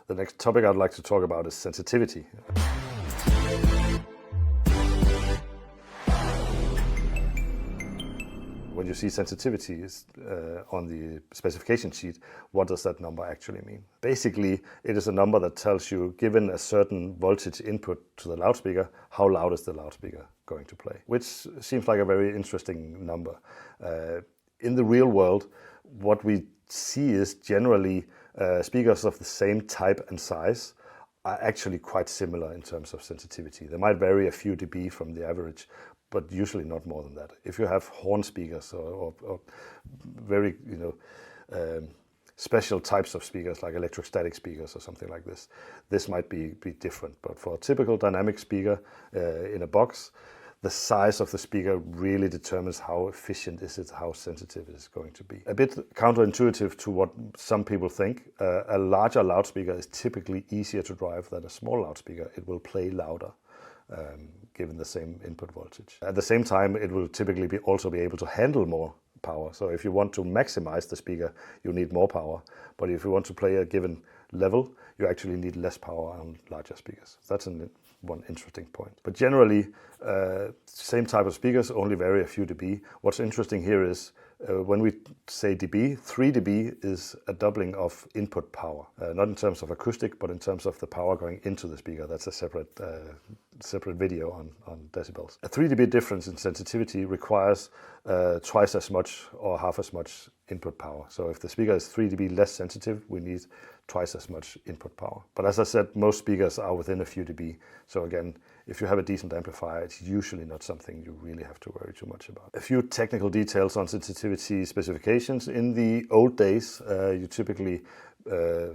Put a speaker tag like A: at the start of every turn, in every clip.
A: The next topic I'd like to talk about is sensitivity. When you see sensitivity on the specification sheet, what does that number actually mean? Basically, it is a number that tells you, given a certain voltage input to the loudspeaker, how loud is the loudspeaker going to play, which seems like a very interesting number. In the real world, what we see is generally speakers of the same type and size are actually quite similar in terms of sensitivity. They might vary a few dB from the average, but usually not more than that. If you have horn speakers or very special types of speakers like electrostatic speakers or something like this, this might be different. But for a typical dynamic speaker in a box, the size of the speaker really determines how efficient is it, how sensitive it is going to be. A bit counterintuitive to what some people think, a larger loudspeaker is typically easier to drive than a small loudspeaker. It will play louder. Given the same input voltage. At the same time, it will typically also be able to handle more power. So if you want to maximize the speaker, you need more power. But if you want to play a given level, you actually need less power on larger speakers. That's one interesting point. But generally, same type of speakers only vary a few dB. What's interesting here is when we say dB, 3 dB is a doubling of input power. Not in terms of acoustic, but in terms of the power going into the speaker. That's a separate video on decibels. A 3 dB difference in sensitivity requires twice as much or half as much input power. So if the speaker is 3 dB less sensitive, we need twice as much input power. But as I said, most speakers are within a few dB. So again, if you have a decent amplifier, it's usually not something you really have to worry too much about. A few technical details on sensitivity specifications. In the old days, you typically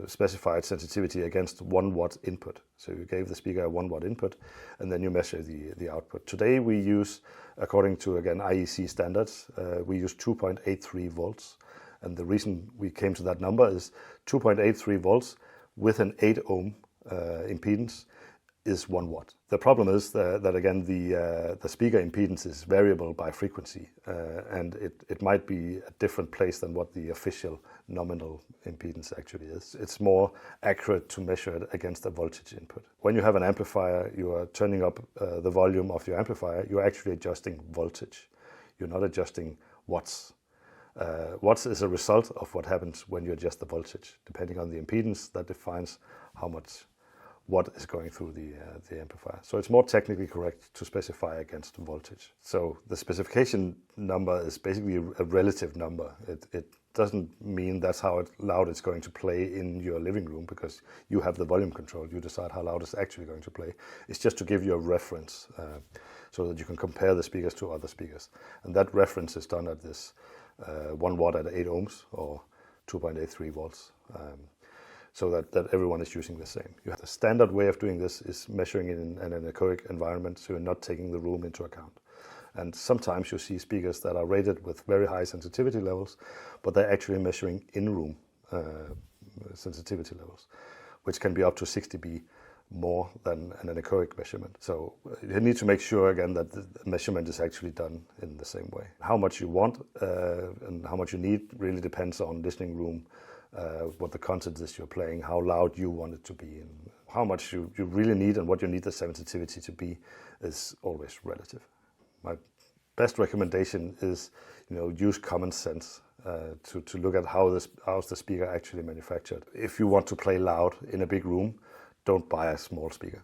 A: specified sensitivity against 1 watt input. So you gave the speaker a 1 watt input and then you measure the output. Today we use, according to again IEC standards, we use 2.83 volts. And the reason we came to that number is 2.83 volts with an 8 ohm impedance is 1 watt. The problem is that again the speaker impedance is variable by frequency and it might be a different place than what the official nominal impedance actually is. It's more accurate to measure it against a voltage input. When you have an amplifier, you are turning up the volume of your amplifier, you're actually adjusting voltage. You're not adjusting watts. Watts is a result of what happens when you adjust the voltage. Depending on the impedance, that defines how much watt is going through the amplifier. So it's more technically correct to specify against voltage. So the specification number is basically a relative number. It doesn't mean that's how loud it's going to play in your living room because you have the volume control. You decide how loud it's actually going to play. It's just to give you a reference so that you can compare the speakers to other speakers. And that reference is done at this 1 watt at 8 ohms or 2.83 volts. So that everyone is using the same. You have the standard way of doing this is measuring it in an echoic environment, so you're not taking the room into account. And sometimes you see speakers that are rated with very high sensitivity levels, but they're actually measuring in-room sensitivity levels, which can be up to 6 dB more than an anechoic measurement. So you need to make sure again that the measurement is actually done in the same way. How much you want and how much you need really depends on listening room, what the content is you're playing, how loud you want it to be, and how much you really need and what you need the sensitivity to be is always relative. My best recommendation is, use common sense to look at how's the speaker actually manufactured. If you want to play loud in a big room, don't buy a small speaker.